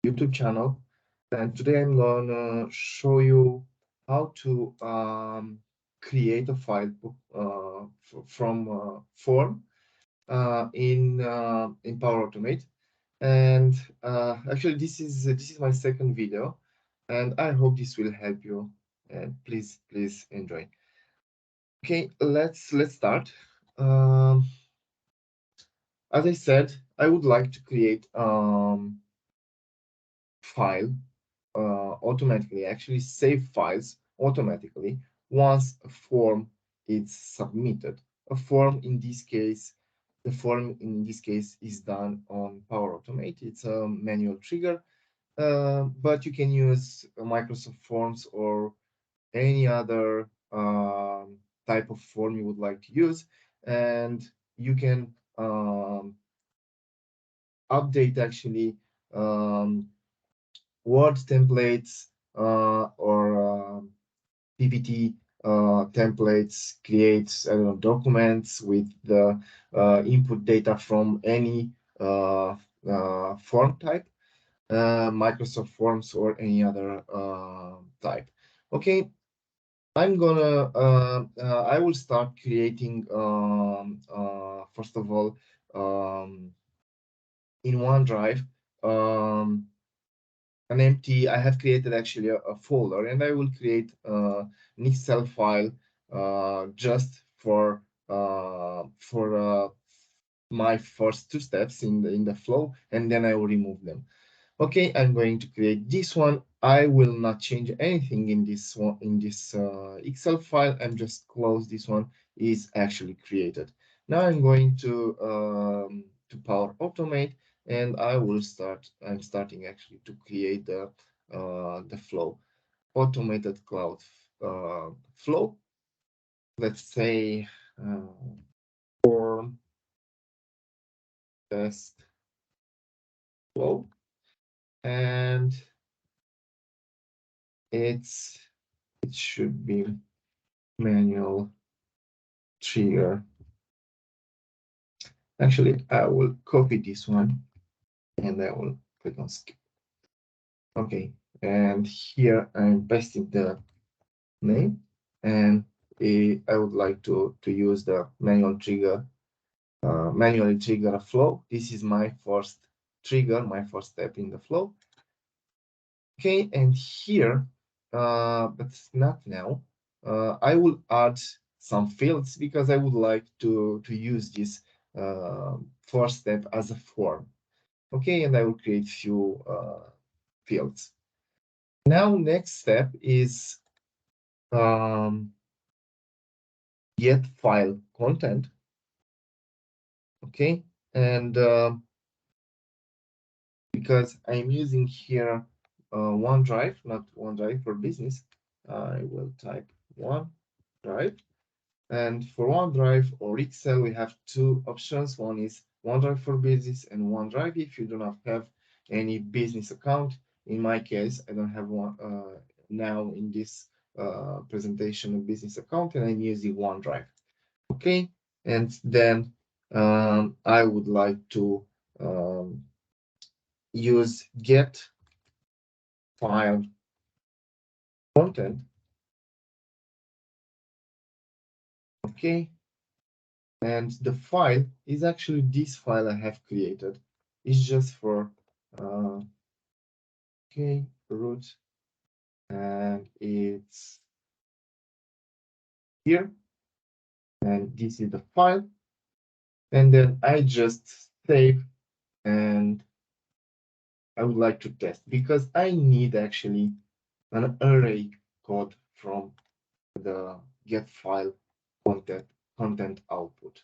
YouTube channel, and today I'm gonna show you how to create a file from form in PowerAutomate. And actually, this is my second video, and I hope this will help you. And please enjoy. Okay, let's start. Um, as I said, I would like to create file automatically, actually save files automatically once a form is submitted. A form in this case, the form in this case is done on PowerAutomate. It's a manual trigger, but you can use Microsoft Forms or any other type of form you would like to use, and you can update actually Word templates or PPT templates, creates documents with the input data from any form type, Microsoft Forms or any other type. Okay, I will start creating, first of all, in OneDrive, I have created actually a folder, and I will create an Excel file just for my first two steps in the flow, and then I will remove them. Okay, I'm going to create this one. I will not change anything in this one, in this Excel file. I'm just close this one. Is actually created. Now I'm going to Power Automate, and I will start. I'm starting actually to create the flow, automated cloud flow. Let's say form test flow, and it should be manual trigger. Actually, I will copy this one and I will click on skip. Okay, and here I'm pasting the name, and I would like to use the manual trigger, manually trigger a flow. This is my first trigger, my first step in the flow. Okay, and here, but not now. I will add some fields because I would like to use this first step as a form. Okay, and I will create few fields. Now, next step is get file content. Okay, and because I'm using here OneDrive, not OneDrive for Business, I will type OneDrive. And for OneDrive or Excel, we have two options. One is OneDrive for Business and OneDrive if you do not have any business account. In my case, I don't have one now in this presentation of business account, and I'm using OneDrive. Okay, and then I would like to use get file content. Okay, and the file is actually this file I have created. It's just for okay, root, and it's here, and this is the file, and then I just save, and I would like to test because I need actually an array code from the get file content output.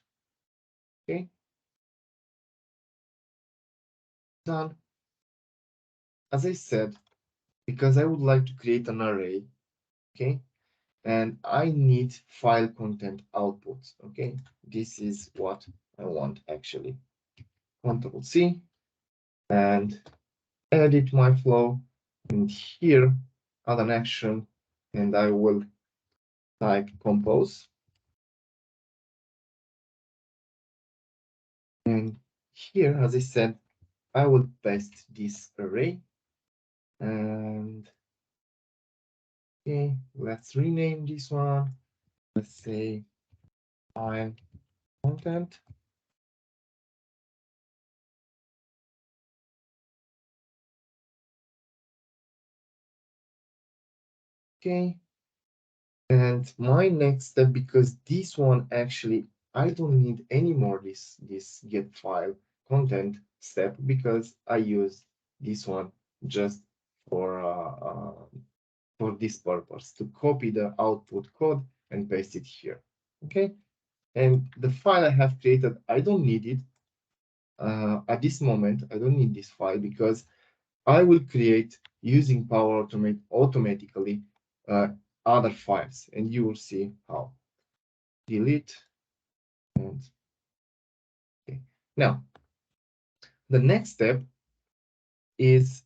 Okay, done. As I said, because I would like to create an array, okay, and I need file content outputs. Okay, this is what I want actually. Control C and edit my flow, and here add an action, and I will type compose, and here, as I said, I will paste this array, And okay, let's rename this one. Let's say file content. Okay. And my next step, because this one actually, I don't need anymore this get file content step, because I use this one just for this purpose, to copy the output code and paste it here. Okay. And the file I have created, I don't need it at this moment. I don't need this file because I will create using Power Automate automatically uh, other files, and you will see how. Delete and okay. Now the next step is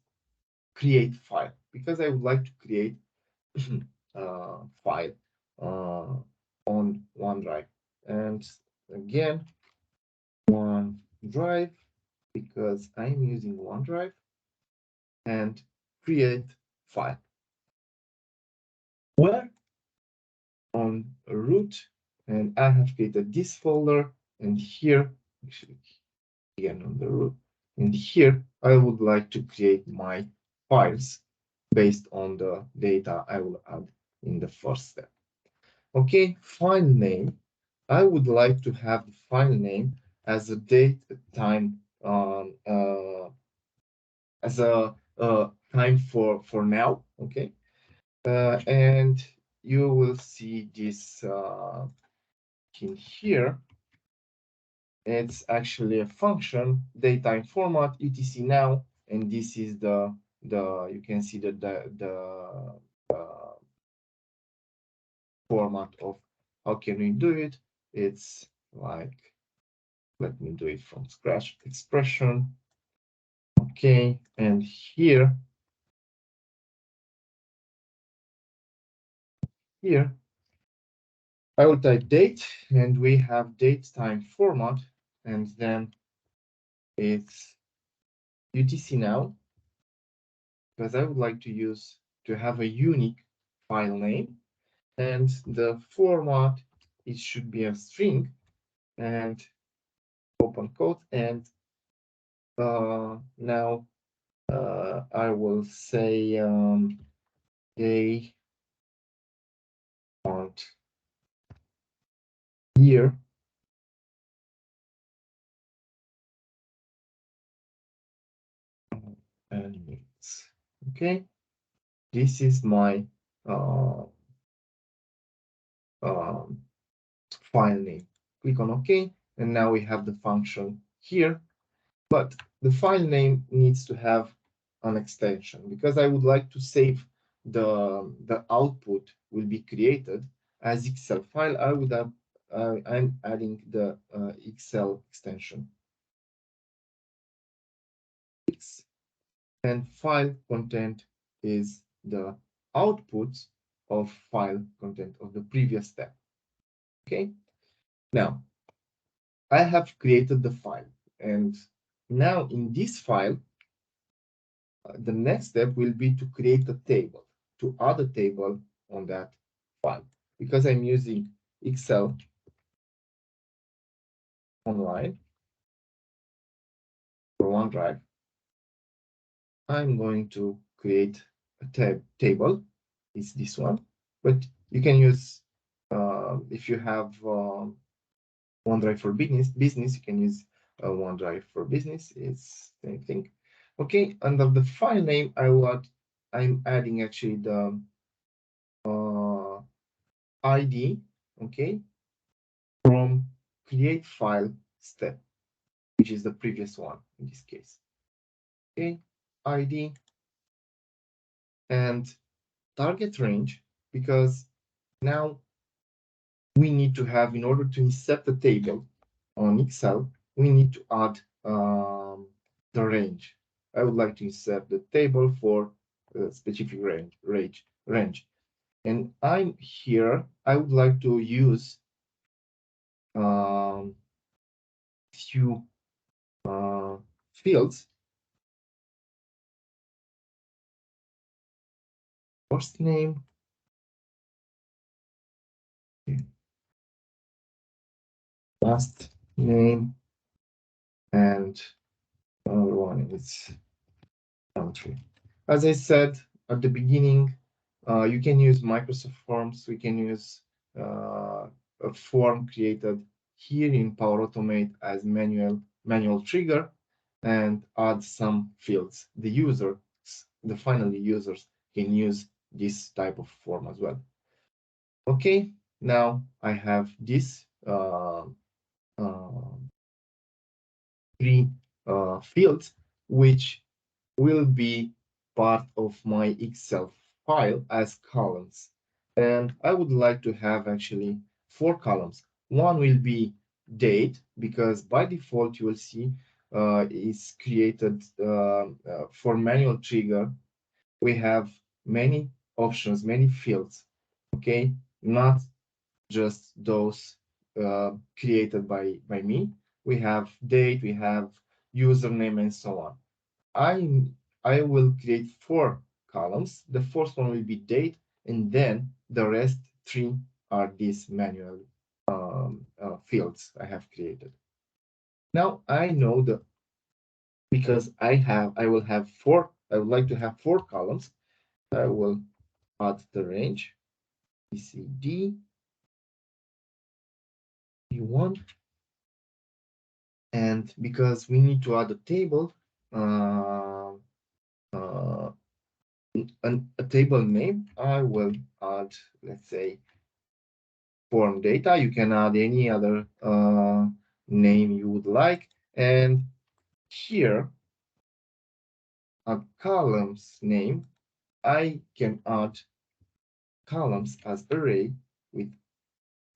create file, because I would like to create file on OneDrive. And again, OneDrive, because I'm using OneDrive, and create file. Where? On root, and I have created this folder, and here, actually, again on the root, and here I would like to create my files based on the data I will add in the first step. Okay, file name. I would like to have the file name as a date, time, as a time for now. Okay, and you will see this in here. It's actually a function, datetime format, etc now, and this is the you can see the format of how can we do it. It's like, let me do it from scratch, expression. Okay, and here I will type date, and we have date time format, and then it's UTC now, because I would like to have a unique file name, and the format, it should be a string, and open quote, and now I will say day month year and minutes. Okay, this is my uh, um, file name. Click on OK, and now we have the function here. But the file name needs to have an extension, because I would like to save the output will be created as Excel file. I would have I'm adding the Excel extension. And file content is the output of file content of the previous step. Okay, now I have created the file, and now in this file, the next step will be to create a table, to add a table on that file. Because I'm using Excel online for OneDrive, I'm going to create a table. It's this one, but you can use, if you have OneDrive for business, you can use OneDrive for business. It's the same thing. Okay, under the file name, I'm adding actually the ID, okay, from create file step, which is the previous one in this case. Okay, ID and target range, because now we need to have, in order to insert the table on Excel, we need to add the range. I would like to insert the table for a specific range. And I'm here, I would like to use few fields first name, last name, and another one is country. As I said at the beginning, you can use Microsoft Forms. We can use a form created here in PowerAutomate as manual trigger and add some fields. The users, the final users, can use this type of form as well. Okay, now I have this three fields, which will be part of my Excel file as columns. And I would like to have actually 4 columns. One will be date, because by default you will see is created for manual trigger. We have many options, many fields, okay? Not just those created by me. We have date, we have username, and so on. I will create 4 columns. The first one will be date, and then the rest 3 are these manual fields I have created. Now I know that because I will have 4. I would like to have 4 columns. I will add the range BCD D1, and because we need to add a table, a table name, I will add, let's say, form data. You can add any other name you would like. And here, a columns name, I can add columns as array with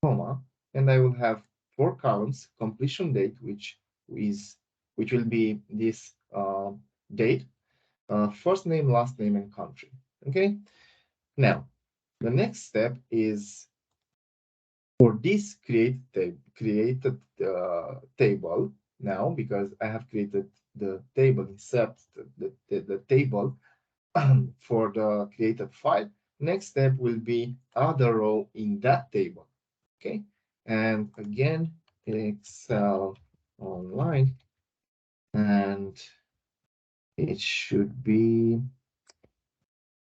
comma, and I will have 4 columns, completion date, which will be this date, first name, last name, and country. Okay. Now, the next step is for this created table now, because I have created the table, insert the table for the created file. Next step will be add a row in that table. Okay, and again, Excel online, and it should be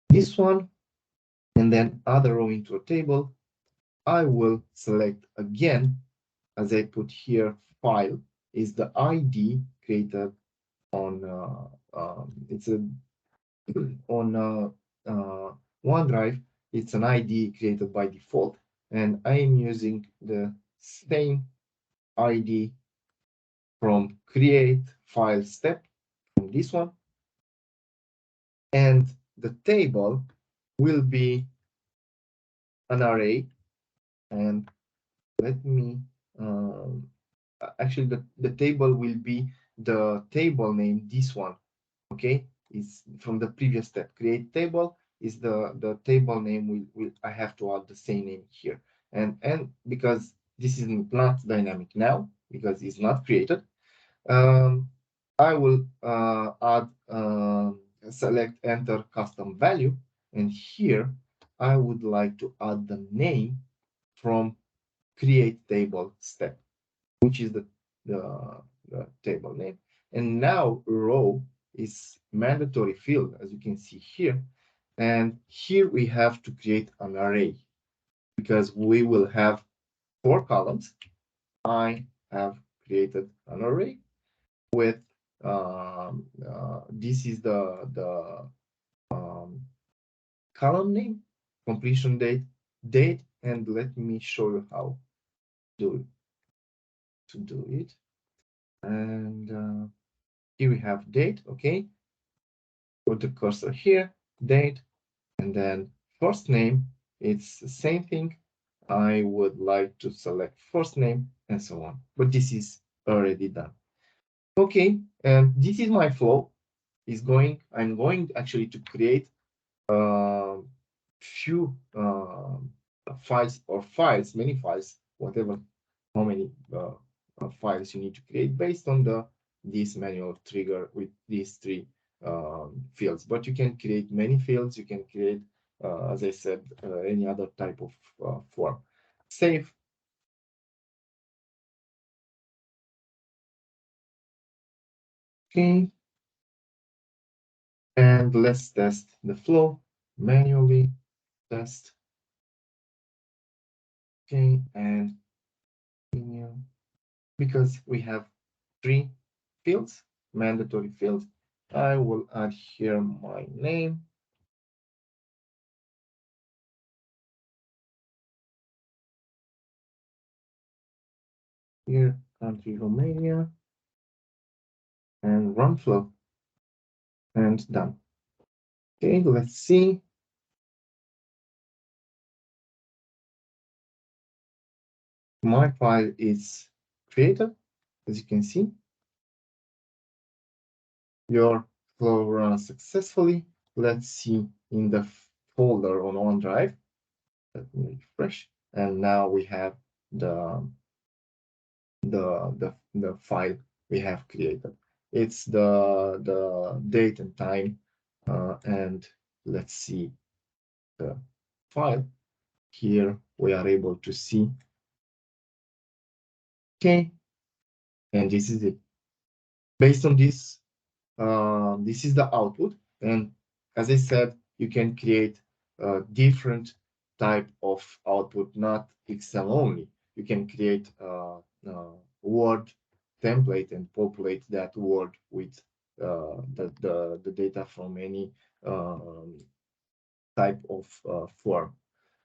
this one, and then add a row into a table. I will select again, as I put here, file is the ID created on it's a on OneDrive. It's an ID created by default, and I am using the same ID from create file step from this one, and the table will be an array. And let me actually the table will be the table name, this one. Okay, is from the previous step. Create table is the table name. I have to add the same name here, and because this is not dynamic now because it's not created, I will add select enter custom value, and here I would like to add the name from create table step, which is the table name. And now row is mandatory field, as you can see here. And here we have to create an array because we will have 4 columns. I have created an array with this is the column name, completion date, and let me show you how to do it. And here we have date. Okay, put the cursor here, date, and then first name. It's the same thing. I would like to select first name and so on, but this is already done. Okay, and this is my flow. I'm going actually to create few files, many files, whatever, how many files you need to create based on this manual trigger with these 3 fields. But you can create many fields. You can create as I said, any other type of form. Save. Okay. And let's test the flow manually. Test. Okay. And continue. Because we have 3 fields, mandatory fields, I will add here my name. Here, country Romania, and run flow, and done. Okay, let's see. My file is created, as you can see. Your flow runs successfully. Let's see in the folder on OneDrive. Let me refresh. And now we have the file we have created. It's the date and time, and let's see the file. Here we are able to see. Okay, and this is it. Based on this, this is the output. And as I said, you can create different type of output, not Excel only. You can create Word template and populate that Word with the data from any type of form.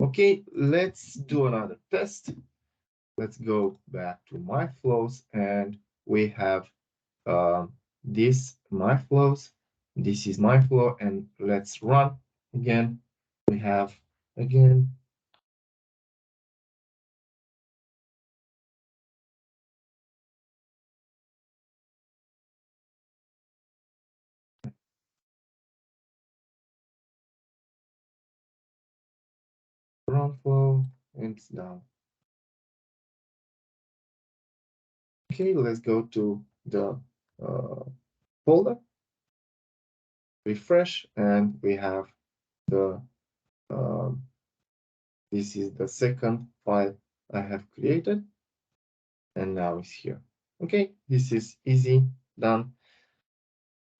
Okay, let's do another test. Let's go back to my flows, and we have this my flows. This is my flow, and let's run again. We have again run flow, and it's done. Okay, let's go to the folder, refresh, and we have the this is the second file I have created, and now it's here. Okay, this is easy, done.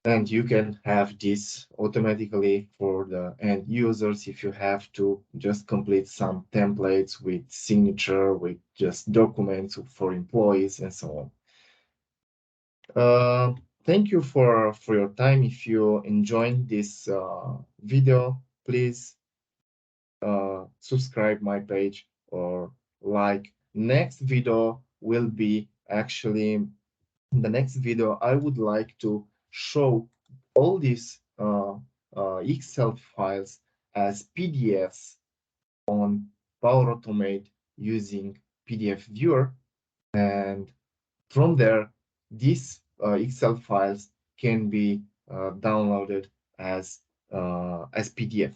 And you can have this automatically for the end users if you have to just complete some templates with signature, with just documents for employees and so on. Thank you for your time. If you enjoyed this video, please subscribe my page or like. Next video will be actually in the next video. I would like to show all these Excel files as PDFs on PowerAutomate using PDF viewer, and from there these Excel files can be downloaded as PDF.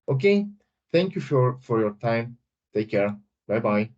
Okay, thank you for your time. Take care. Bye bye.